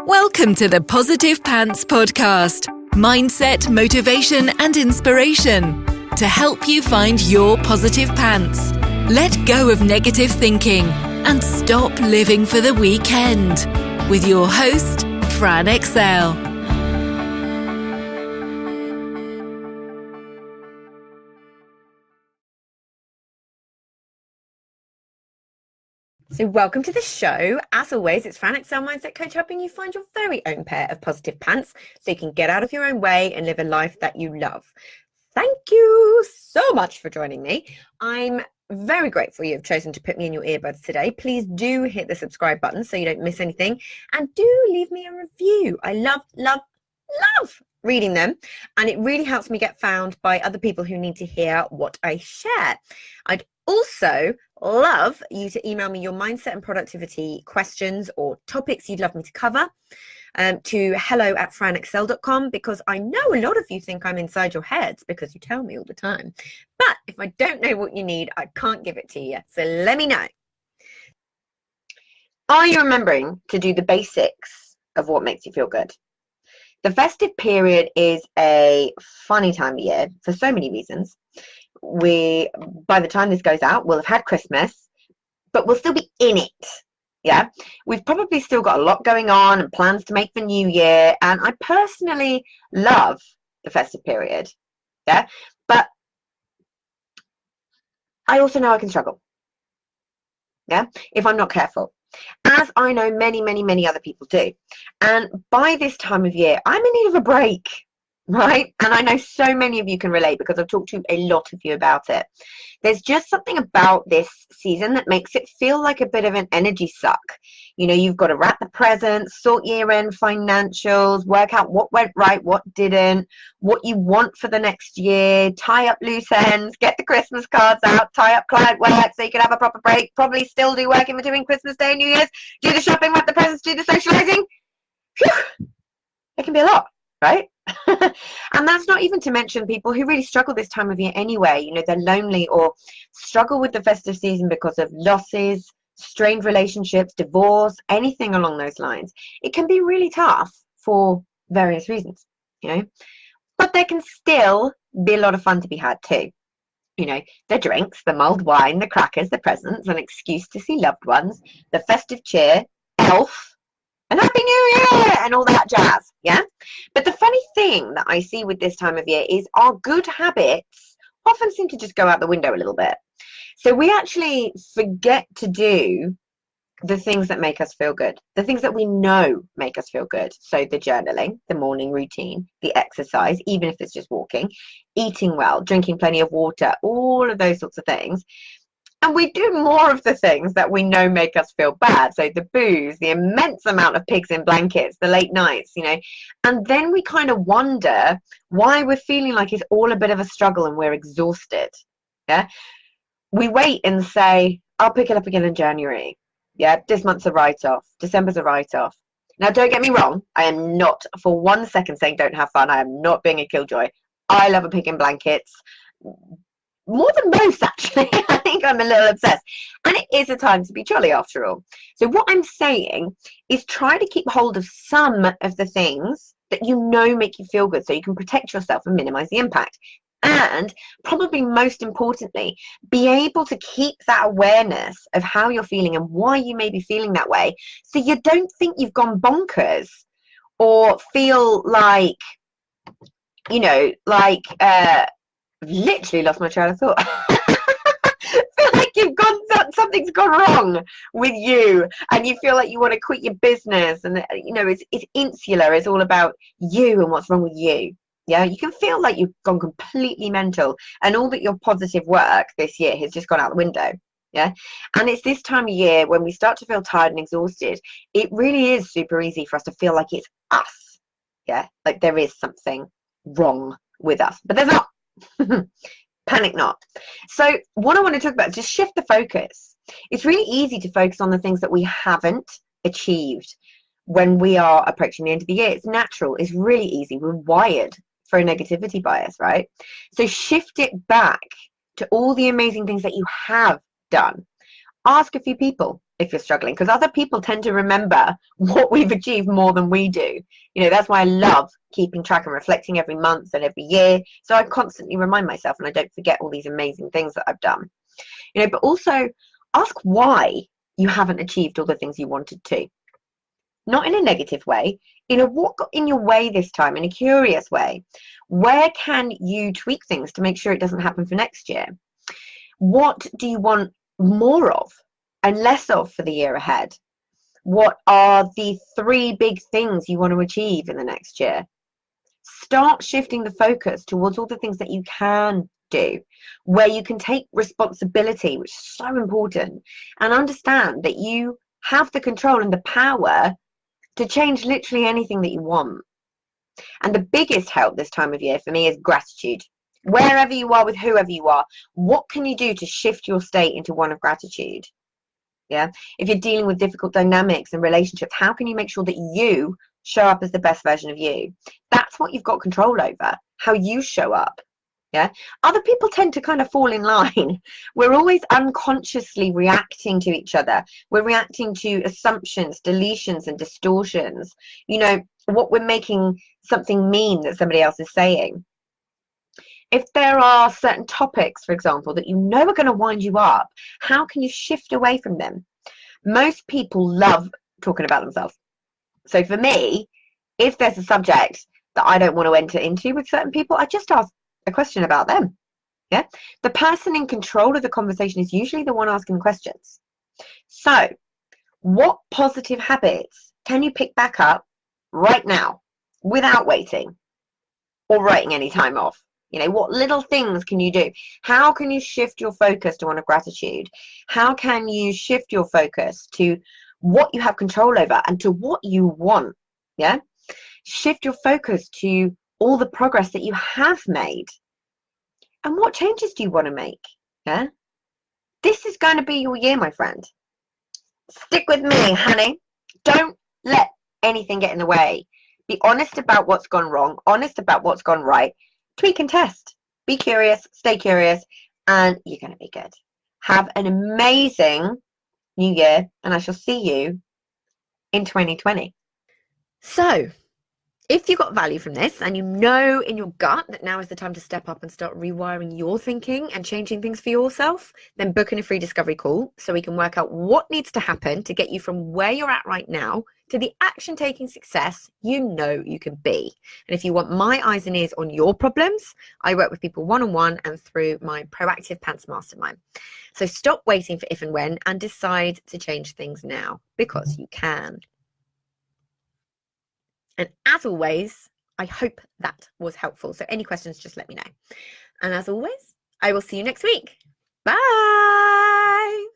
Welcome to the Positive Pants Podcast. Mindset, motivation and inspiration to help you find your positive pants. Let go of negative thinking and stop living for the weekend. With your host, Fran Excel. So welcome to the show. As always, it's Fran Excel Mindset Coach, helping you find your very own pair of positive pants so you can get out of your own way and live a life that you love. Thank you so much for joining me. I'm very grateful you've chosen to put me in your earbuds today. Please do hit the subscribe button so you don't miss anything, and do leave me a review. I love reading them, and it really helps me get found by other people who need to hear what I share. I'd also love you to email me your mindset and productivity questions or topics you'd love me to cover to hello@franexcel.com, because I know a lot of you think I'm inside your heads because you tell me all the time. But if I don't know what you need, I can't give it to you. So let me know. Are you remembering to do the basics of what makes you feel good? The festive period is a funny time of year for so many reasons. By the time this goes out, we'll have had Christmas, but we'll still be in it. Yeah, we've probably still got a lot going on and plans to make for New Year, and I personally love the festive period. Yeah, but I also know I can struggle. Yeah, if I'm not careful, as I know many other people do. And by this time of year, I'm in need of a break. Right? And I know so many of you can relate because I've talked to a lot of you about it. There's just something about this season that makes it feel like a bit of an energy suck. You know, you've got to wrap the presents, sort year-end financials, work out what went right, what didn't, what you want for the next year, tie up loose ends, get the Christmas cards out, tie up client work so you can have a proper break, probably still do work in between Christmas Day and New Year's, do the shopping, wrap the presents, do the socializing. Phew! It can be a lot, right? And that's not even to mention people who really struggle this time of year anyway. You know, they're lonely or struggle with the festive season because of losses, strained relationships, divorce, anything along those lines. It can be really tough for various reasons, you know, but there can still be a lot of fun to be had too. You know, the drinks, the mulled wine, the crackers, the presents, an excuse to see loved ones, the festive cheer, elf, and Happy New Year and all that jazz, yeah? But the funny thing that I see with this time of year is our good habits often seem to just go out the window a little bit. So we actually forget to do the things that make us feel good, the things that we know make us feel good. So the journaling, the morning routine, the exercise, even if it's just walking, eating well, drinking plenty of water, all of those sorts of things. And we do more of the things that we know make us feel bad. So the booze, the immense amount of pigs in blankets, the late nights, you know. And then we kind of wonder why we're feeling like it's all a bit of a struggle and we're exhausted. Yeah. We wait and say, I'll pick it up again in January. Yeah. This month's a write-off. December's a write-off. Now, don't get me wrong. I am not for 1 second saying don't have fun. I am not being a killjoy. I love a pig in blankets. More than most, actually. I think I'm a little obsessed. And it is a time to be jolly after all. So what I'm saying is try to keep hold of some of the things that you know make you feel good so you can protect yourself and minimize the impact. And probably most importantly, be able to keep that awareness of how you're feeling and why you may be feeling that way so you don't think you've gone bonkers or feel like, you know, like, literally lost my train of thought. Feel like something's gone wrong with you and you feel like you want to quit your business, and you know it's insular. It's all about you and what's wrong with you. Yeah, you can feel like you've gone completely mental and all that your positive work this year has just gone out the window. Yeah, and it's this time of year when we start to feel tired and exhausted, it really is super easy for us to feel like it's us. Yeah, like there is something wrong with us, but there's not. Panic not. So what I want to talk about is just shift the focus. It's really easy to focus on the things that we haven't achieved when we are approaching the end of the year. It's natural. It's really easy. We're wired for a negativity bias, right? So shift it back to all the amazing things that you have done. Ask a few people, if you're struggling, because other people tend to remember what we've achieved more than we do. That's why I love keeping track and reflecting every month and every year, so I constantly remind myself and I don't forget all these amazing things that I've done. But also ask why you haven't achieved all the things you wanted to. Not in a negative way, what got in your way this time, in a curious way. Where can you tweak things to make sure it doesn't happen for next year? What do you want more of and less of for the year ahead? What are the 3 big things you want to achieve in the next year? Start shifting the focus towards all the things that you can do, where you can take responsibility, which is so important, and understand that you have the control and the power to change literally anything that you want. And the biggest help this time of year for me is gratitude. Wherever you are, with whoever you are, what can you do to shift your state into one of gratitude? Yeah. If you're dealing with difficult dynamics and relationships, how can you make sure that you show up as the best version of you? That's what you've got control over, how you show up. Yeah. Other people tend to kind of fall in line. We're always unconsciously reacting to each other. We're reacting to assumptions, deletions, and distortions. What we're making something mean that somebody else is saying. If there are certain topics, for example, that are going to wind you up, how can you shift away from them? Most people love talking about themselves. So for me, if there's a subject that I don't want to enter into with certain people, I just ask a question about them. Yeah. The person in control of the conversation is usually the one asking questions. So what positive habits can you pick back up right now without waiting or writing any time off? What little things can you do? How can you shift your focus to one of gratitude? How can you shift your focus to what you have control over and to what you want? Yeah. Shift your focus to all the progress that you have made. And what changes do you want to make? Yeah. This is going to be your year, my friend. Stick with me, honey. Don't let anything get in the way. Be honest about what's gone wrong, honest about what's gone right. Tweak and test. Be curious, stay curious, and you're going to be good. Have an amazing new year, and I shall see you in 2020. So, if you got value from this and in your gut that now is the time to step up and start rewiring your thinking and changing things for yourself, then book in a free discovery call so we can work out what needs to happen to get you from where you're at right now to the action-taking success you can be. And if you want my eyes and ears on your problems, I work with people one-on-one and through my Proactive Pants Mastermind. So stop waiting for if and when and decide to change things now, because you can. And as always, I hope that was helpful. So any questions, just let me know. And as always, I will see you next week. Bye.